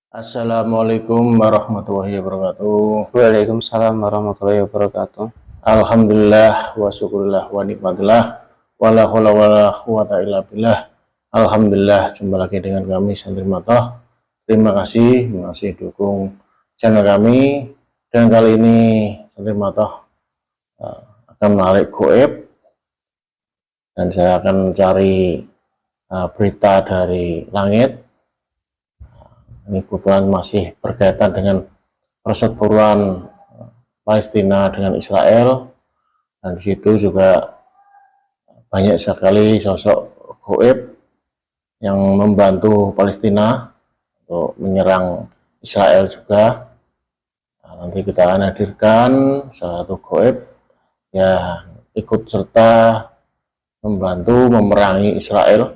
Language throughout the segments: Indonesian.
Assalamualaikum warahmatullahi wabarakatuh. Waalaikumsalam warahmatullahi wabarakatuh. Alhamdulillah wa syukurillah wa nikmatillah wala haula wala quwata illa billah. Alhamdulillah, jumpa lagi dengan kami Santri Matoh. Terima kasih masih dukung channel kami. Dan kali ini Santri Matoh akan menarik goib dan saya akan mencari berita dari langit. Ini kebetulan masih berkaitan dengan perseteruan Palestina dengan Israel, dan di situ juga banyak sekali sosok goib yang membantu Palestina untuk menyerang Israel juga. Nah, nanti kita akan hadirkan salah satu goib yang ikut serta membantu memerangi Israel.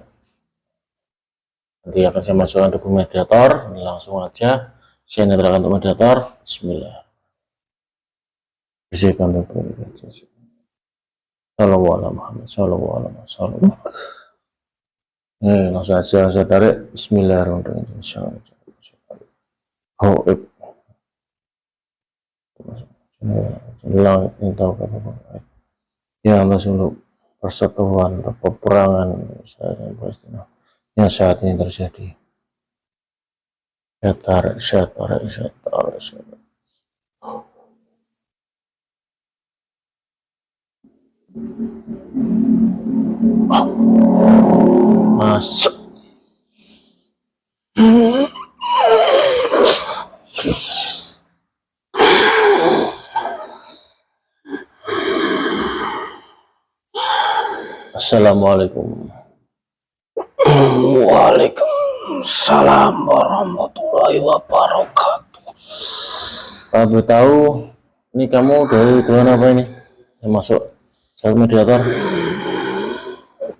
Nanti akan saya masukkan untuk mediator. Langsung aja saya nyalakan untuk mediator. Bismillah. Bisikan untuk Sallallahu Muhammad Sallallahu Alaihi Wasallam. Ini langsung aja saya tarik. Bismillahirrahmanirrahim. Goib. Langit ini tahu apa? Ya Allah, untuk perseteruan atau peperangan Israel dan Palestina yang saat ini terjadi. Syatar. Masuk. Assalamualaikum. Waalaikumsalam warahmatullahi wabarakatuh. Pak beritahu, ini kamu dari mana apa ini? Yang masuk saya mediator?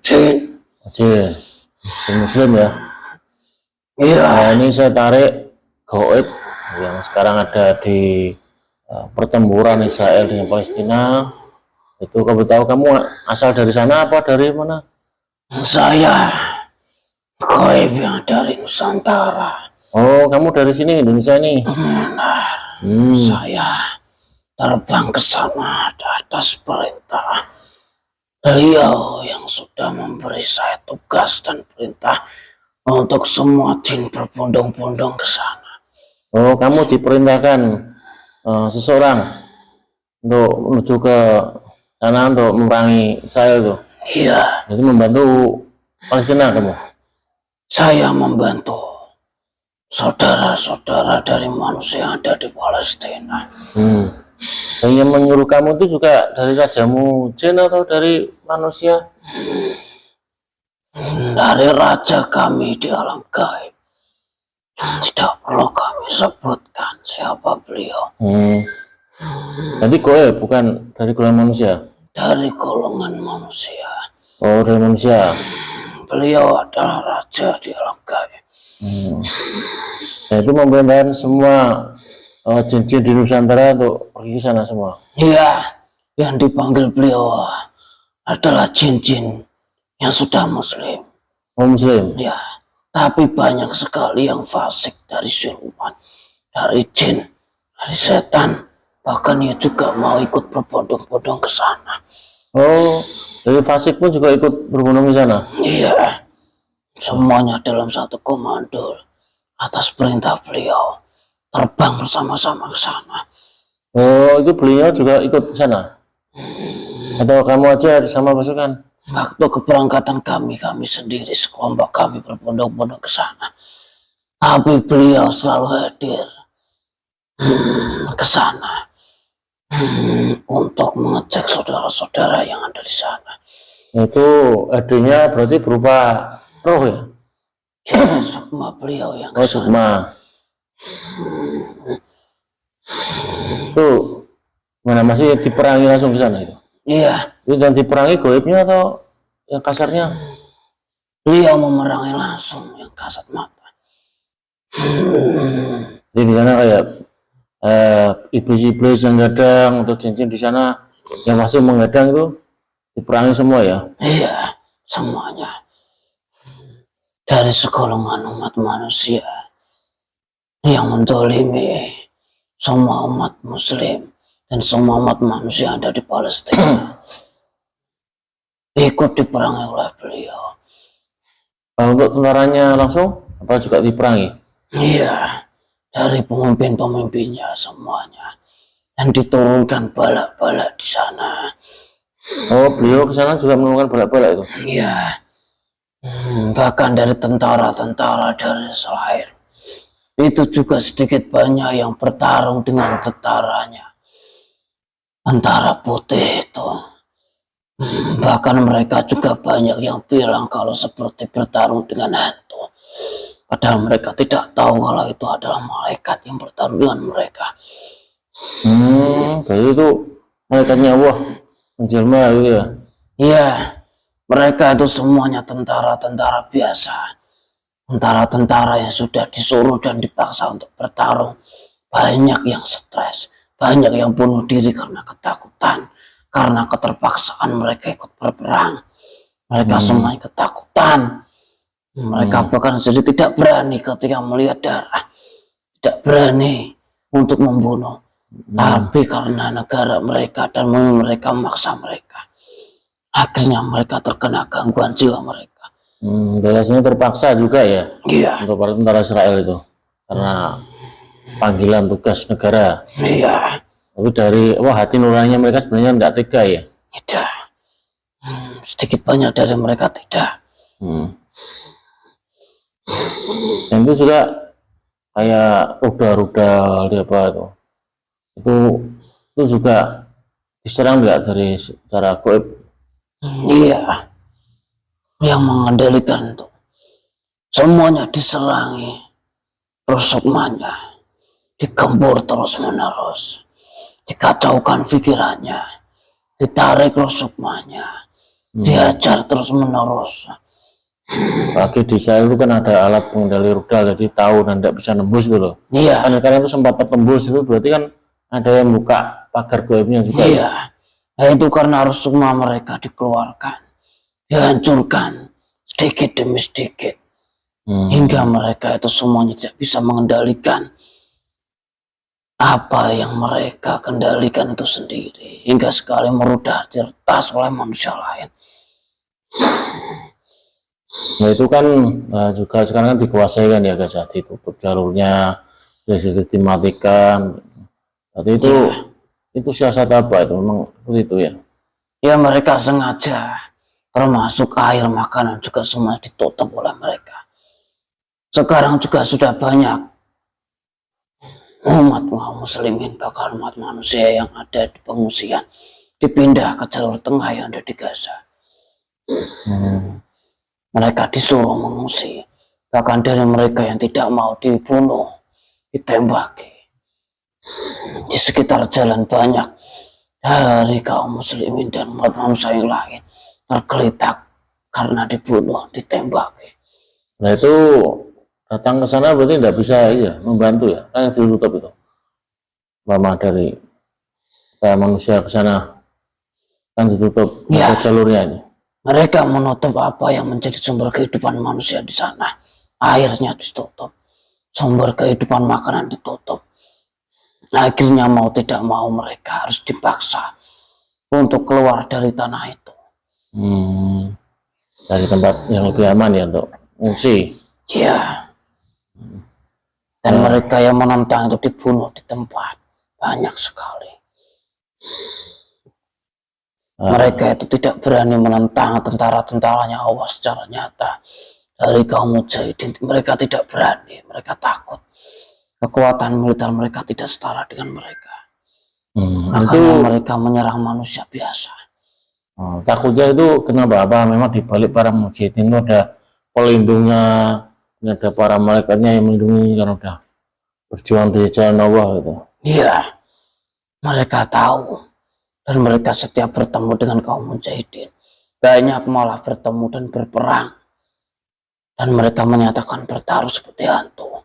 Jin. Muslim ya? Iya. Nah, ini saya tarik goib yang sekarang ada di pertempuran Israel dengan Palestina. Itu kamu tahu, kamu asal dari sana apa dari mana? Saya goib yang dari Nusantara. Oh, kamu dari sini Indonesia nih? Benar. Saya terbang ke sana atas perintah beliau yang sudah memberi saya tugas dan perintah untuk semua jin berbondong-bondong ke sana. Oh, kamu diperintahkan seseorang untuk menuju ke sana untuk memerangi Israel tuh? Iya. Jadi membantu Palestina kamu? Saya membantu saudara-saudara dari manusia yang ada di Palestina. Dan yang menyuruh kamu itu juga dari rajamu jin atau dari manusia? Dari raja kami di alam gaib. Tidak perlu kami sebutkan siapa beliau. Jadi goib bukan dari golongan manusia? Dari golongan manusia. Oh, dari manusia. Beliau adalah raja di alam gaib. Nah, itu memerintahkan semua jin-jin di Nusantara untuk pergi ke sana semua? Iya, yang dipanggil beliau adalah jin-jin yang sudah muslim. Oh, muslim? Ya, tapi banyak sekali yang fasik dari siluman, dari jin, dari setan. Bahkan ia juga mau ikut berbondong-bondong ke sana. Oh, dari fasik pun juga ikut berbondong ke sana? Iya, semuanya dalam satu komando atas perintah beliau. Terbang bersama-sama ke sana. Oh, itu beliau juga ikut ke sana? Atau kamu aja sama pasukan? Waktu keberangkatan kami sendiri, sekelompok kami berbondong-bondong ke sana. Tapi beliau selalu hadir ke sana untuk mengecek saudara-saudara yang ada di sana. Itu hadirnya berarti berupa roh ya? Ya, sukma beliau yang ke sana. Oh, sukma. Itu mana masih diperangi langsung ke sana itu? Iya. Itu dan diperangi goibnya atau yang kasarnya? Beliau memerangi langsung yang kasat mata. Jadi di sana kayak iblis-iblis yang gadang untuk cincin di sana yang masih mengadang itu diperangi semua ya? Iya, semuanya. Dari segolongan umat manusia yang menzalimi semua umat muslim dan semua umat manusia yang ada di Palestina ikut diperangi oleh beliau. Untuk tentaranya langsung apa juga diperangi? Iya, dari pemimpin-pemimpinnya semuanya, dan diturunkan balak-balak di sana. Oh, beliau ke sana juga menurunkan balak-balak itu? Iya, bahkan dari tentara-tentara dari Israel itu juga sedikit banyak yang bertarung dengan tentaranya, tentara putih itu. Bahkan mereka juga banyak yang bilang kalau seperti bertarung dengan hantu. Padahal mereka tidak tahu kalau itu adalah malaikat yang bertarung dengan mereka. Berarti itu malaikatnya Allah menjelma gitu ya? Iya, mereka itu semuanya tentara-tentara biasa. Tentara-tentara yang sudah disuruh dan dipaksa untuk bertarung. Banyak yang stres, banyak yang bunuh diri karena ketakutan. Karena keterpaksaan mereka ikut berperang. Mereka semuanya ketakutan. Mereka bahkan jadi tidak berani ketika melihat darah. Tidak berani untuk membunuh. Tapi karena negara mereka dan mereka memaksa mereka, akhirnya mereka terkena gangguan jiwa mereka. Biasanya terpaksa juga ya? Iya. Untuk para tentara Israel itu. Karena panggilan tugas negara. Iya. Tapi dari hati nuraninya mereka sebenarnya tidak tega ya? Tidak. Sedikit banyak dari mereka tidak. Dan itu juga kayak rudal-rudal di apa itu juga diserang nggak dari secara goib? Iya, yang mengendalikan itu semuanya diserangi, rusukmannya digembur terus menerus, dikacaukan pikirannya, ditarik rusukmannya, diajar terus menerus. Bagi di saya itu kan ada alat pengendali rudal, jadi tahu dan tidak bisa nembus itu loh. Iya. Karena itu sempat tertembus itu berarti kan ada yang buka pagar goibnya juga. Iya. Nah, itu karena rusukma mereka dikeluarkan, dihancurkan sedikit demi sedikit, hingga mereka itu semuanya tidak bisa mengendalikan apa yang mereka kendalikan itu sendiri, hingga sekali merudah diretas oleh manusia lain. Nah itu kan juga sekarang kan dikuasai kan ya guys, ditutup jalurnya, listrik dimatikan. Jadi itu siasat apa itu memang seperti itu ya? Ya mereka sengaja, termasuk air, makanan juga semua ditutup oleh mereka. Sekarang juga sudah banyak umat muslimin, bahkan umat manusia yang ada di pengungsian dipindah ke jalur tengah yang ada di Gaza. Mereka disuruh mengungsi, bahkan dari mereka yang tidak mau dibunuh, ditembaki. Di sekitar jalan banyak dari kaum muslimin dan umat manusia yang lain tergeletak karena dibunuh, ditembaki. Nah itu datang ke sana berarti tidak bisa membantu ya, kan ditutup itu. Lama dari manusia ke sana kan ditutup ya. Jalurnya ini. Mereka menutup apa yang menjadi sumber kehidupan manusia di sana. Airnya ditutup, sumber kehidupan makanan ditutup. Akhirnya mau tidak mau mereka harus dipaksa untuk keluar dari tanah itu. Dari tempat yang lebih aman ya untuk mengungsi. Iya. Dan mereka yang menentang itu dibunuh di tempat. Banyak sekali. Mereka itu tidak berani menentang tentara-tentaranya Allah secara nyata. Dari kaum mujahidin mereka tidak berani, mereka takut. Kekuatan militer mereka tidak setara dengan mereka. Makanya mereka menyerang manusia biasa. Takutnya itu kenapa? Apa memang di balik para mujahidin itu ada pelindungnya, ada para malaikatnya yang melindungi karena udah berjuang di jalan Allah gitu. Iya, mereka tahu. Dan mereka setiap bertemu dengan kaum mujahidin, banyak malah bertemu dan berperang. Dan mereka menyatakan bertaruh seperti hantu.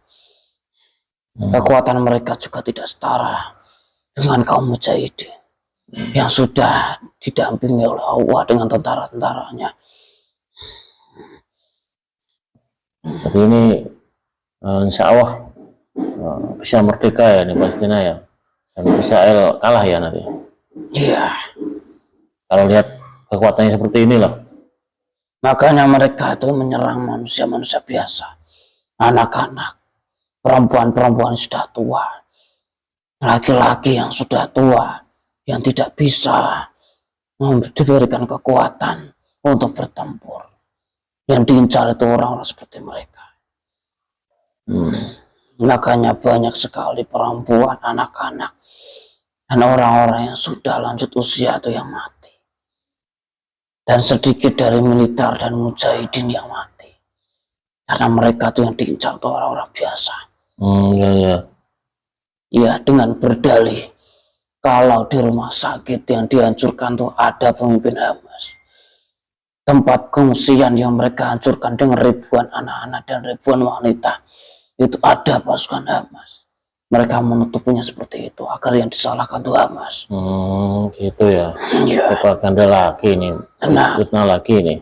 Kekuatan mereka juga tidak setara dengan kaum mujahidin yang sudah didampingi oleh Allah dengan tentara-tentaranya. Jadi ini insya Allah bisa merdeka ya di Palestina ya, dan Israel kalah ya nanti. Iya. Kalau lihat kekuatannya seperti ini loh. Makanya mereka itu menyerang manusia-manusia biasa, anak-anak, perempuan-perempuan yang sudah tua, laki-laki yang sudah tua, yang tidak bisa diberikan kekuatan untuk bertempur. Yang diincar itu orang-orang seperti mereka. Makanya banyak sekali perempuan, anak-anak, dan orang-orang yang sudah lanjut usia itu yang mati. Dan sedikit dari militer dan mujahidin yang mati. Karena mereka itu yang diincar itu orang-orang biasa. Ya, dengan berdalih kalau di rumah sakit yang dihancurkan tuh ada pemimpin Hamas. Tempat pengungsian yang mereka hancurkan dengan ribuan anak-anak dan ribuan wanita, itu ada pasukan Hamas. Mereka menutupinya seperti itu agar yang disalahkan itu Hamas. Gitu ya. Propaganda lagi nih. Fitnah lagi nih.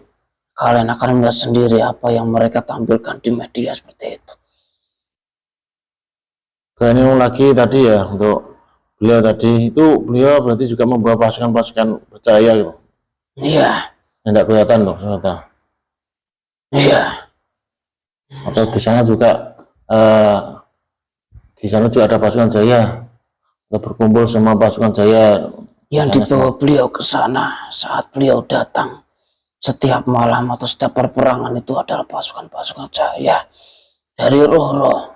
Kalian akan melihat sendiri apa yang mereka tampilkan di media seperti itu. Kayaknya lagi tadi ya, untuk beliau tadi itu, beliau berarti juga membawa pasukan-pasukan percaya gitu. Iya. Tidak kelihatan loh ternyata. Iya. Atau di sana juga ada pasukan Jaya, atau berkumpul sama pasukan Jaya yang dibawa beliau ke sana saat beliau datang setiap malam atau setiap perperangan itu adalah pasukan-pasukan Jaya dari roh-roh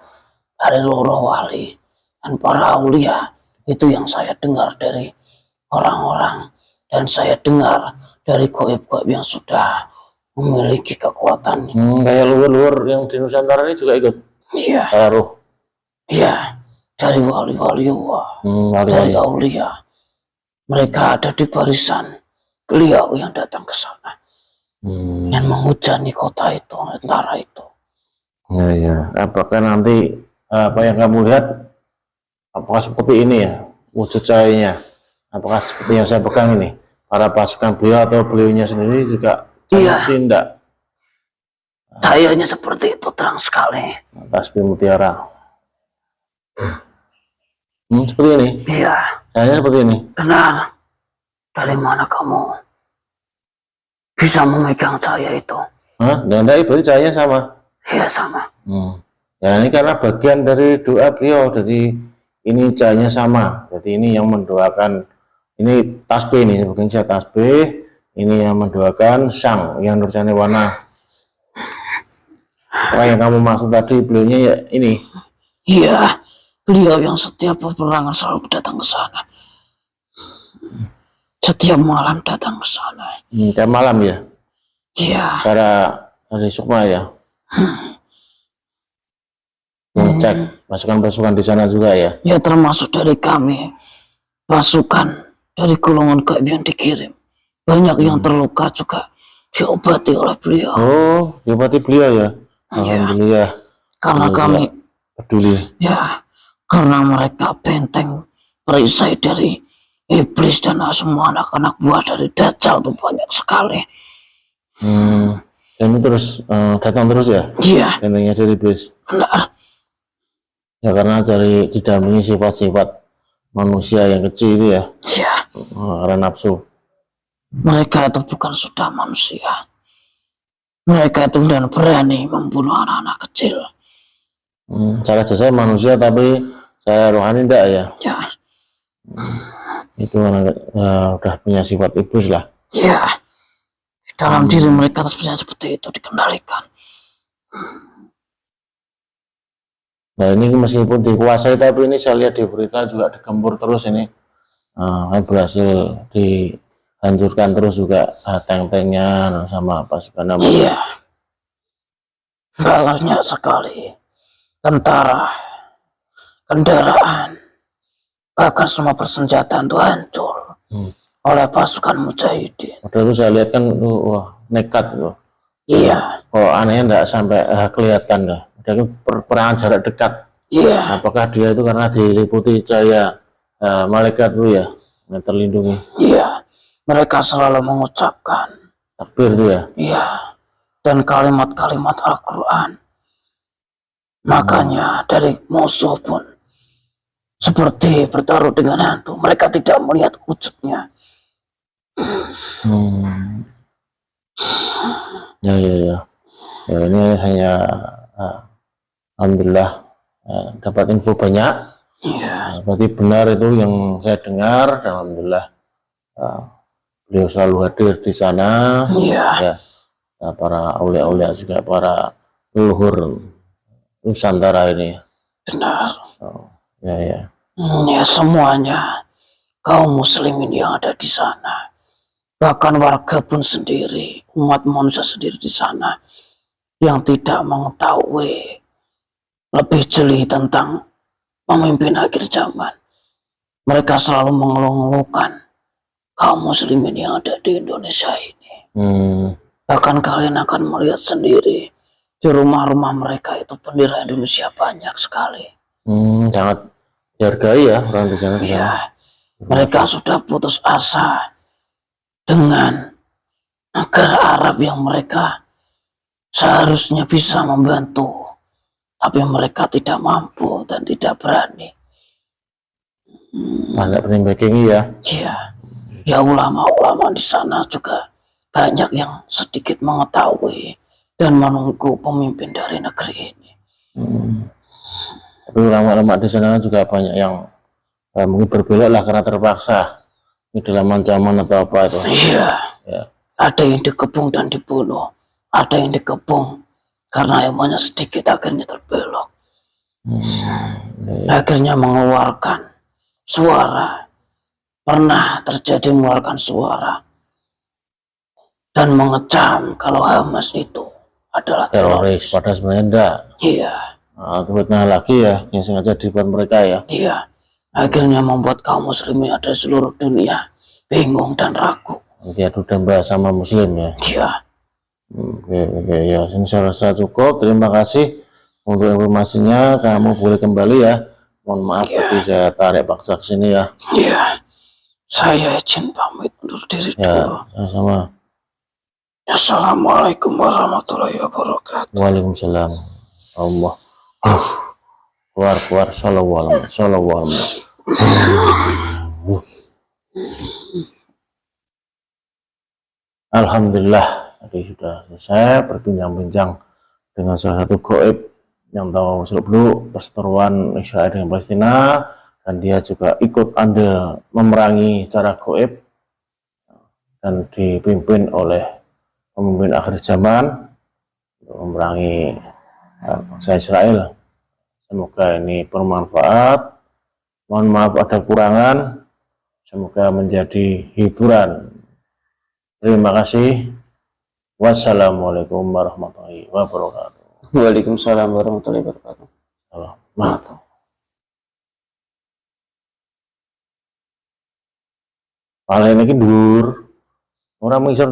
wali dan para aulia. Itu yang saya dengar dari orang-orang, dan saya dengar dari goib-goib yang sudah memiliki kekuatan. Kayak luar-luar yang di Nusantara ini juga ikut. Iya. Roh. Iya, dari wali-wali dari aulia. Mereka ada di barisan beliau yang datang ke sana dan menghujani kota itu, tentara itu. Ya. Apakah nanti apa yang kamu lihat, apakah seperti ini ya wujud cahayanya? Apakah seperti yang saya pegang ini? Para pasukan beliau atau beliaunya sendiri juga tidak? Cahayanya seperti itu, terang sekali. Tasbih mutiara. Seperti ini? Iya. Cahayanya seperti ini? Benar. Dari mana kamu bisa memegang cahaya itu? Berarti cahayanya sama? Iya, sama. Ya, ini karena bagian dari doa beliau, jadi ini cahayanya sama. Jadi ini yang mendoakan, ini tasbih, ini bagian saya tasbih, ini yang mendoakan sang yang nurjani warna. Apa yang kamu maksud tadi beliaunya ya ini? Iya, beliau yang setiap peperangan selalu datang ke sana. Setiap malam datang ke sana. Tiap malam ya? Iya. Secara dari Sukma ya? Cek pasukan-pasukan di sana juga ya? Ya, termasuk dari kami. Pasukan dari golongan gaib yang dikirim. Banyak yang terluka juga diobati oleh beliau. Oh, diobati beliau ya? Alhamdulillah. Karena kami peduli. Ya, karena mereka benteng perisai dari iblis dan semua anak-anak buah dari Dajjal itu banyak sekali. Dan terus datang terus ya? Iya. Bentengnya dari iblis. Benar. Ya karena didampingi sifat-sifat manusia yang kecil itu ya. Iya. Karena nafsu. Mereka itu bukan sudah manusia. Mereka itu dan berani membunuh anak-anak kecil. Cara jasa manusia tapi saya rohani enggak ya? Ya. Itu udah punya sifat iblis lah. Ya. Dalam diri mereka seperti itu dikendalikan. Nah ini meskipun dikuasai tapi ini saya lihat di berita juga digempur terus ini. Berhasil dihancurkan terus juga tank-tanknya sama pasukan. Iya. Banyak sekali. Tentara, kendaraan, bahkan semua persenjataan itu hancur oleh pasukan mujahidin. Padahal itu saya lihat kan, wah nekat loh. Iya. Oh anehnya enggak sampai kelihatan dah. Ada peperangan jarak dekat. Iya. Apakah dia itu karena diliputi cahaya malaikat itu ya, yang terlindungi? Iya. Mereka selalu mengucapkan takbir itu ya. Iya. Dan kalimat-kalimat Al-Quran. Makanya dari musuh pun seperti bertaruh dengan hantu. Mereka tidak melihat wujudnya. Ya, ya, ya. Ya, ini hanya alhamdulillah dapat info banyak. Iya. Berarti benar itu yang saya dengar. Dan alhamdulillah beliau selalu hadir di sana. Iya. Ya, para aulia-aulia juga, para leluhur Nusantara ini. Benar. Ya, ya. Ya, semuanya kaum muslimin yang ada di sana, bahkan warga pun sendiri, umat manusia sendiri di sana yang tidak mengetahui lebih jeli tentang pemimpin akhir zaman. Mereka selalu mengeluh-ngeluhkan kaum muslimin yang ada di Indonesia ini. Bahkan kalian akan melihat sendiri di rumah-rumah mereka itu bendera Indonesia banyak sekali. Sangat dihargai ya orang di sana. Ya, mereka sudah putus asa dengan negara Arab yang mereka seharusnya bisa membantu, tapi mereka tidak mampu dan tidak berani. Banyak backing ya. Iya, ya ulama-ulama di sana juga banyak yang sedikit mengetahui dan menunggu pemimpin dari negeri ini. Tapi ulama-ulama di sana juga banyak yang mungkin berbelok lah karena terpaksa ini dalam ancaman atau apa itu. Iya. Ya. Ada yang dikepung dan dibunuh, ada yang dikepung karena emannya sedikit akhirnya terbelok. Akhirnya mengeluarkan suara, pernah terjadi mengeluarkan suara dan mengecam kalau Hamas itu adalah teroris. Padahal sebenarnya enggak. Iya. Nah, lagi ya yang sengaja dibuat mereka ya. Iya. Akhirnya membuat kaum muslimin ada seluruh dunia bingung dan ragu. Dia domba sama muslim ya. Iya. Ya, ini saya rasa cukup. Terima kasih untuk informasinya. Kamu boleh kembali ya. Mohon maaf tadi saya tarik paksa ke sini ya. Iya. Saya izin pamit undur diri dulu. Sama-sama. Assalamualaikum warahmatullahi wabarakatuh. Waalaikumsalam. Allah. Keluar. Sallallahu alaihi. Alhamdulillah, tadi sudah selesai berbincang-bincang dengan salah satu goib yang tahu seluk-beluk perseteruan Israel dengan Palestina, dan dia juga ikut andil memerangi cara goib dan dipimpin oleh pemimpin akhir zaman untuk memerangi bangsa Israel. Semoga ini bermanfaat. Mohon maaf ada kurangan. Semoga menjadi hiburan. Terima kasih. Wassalamualaikum warahmatullahi wabarakatuh. Waalaikumsalam warahmatullahi wabarakatuh. Selamat. Kalian ini dur. Orang mengisor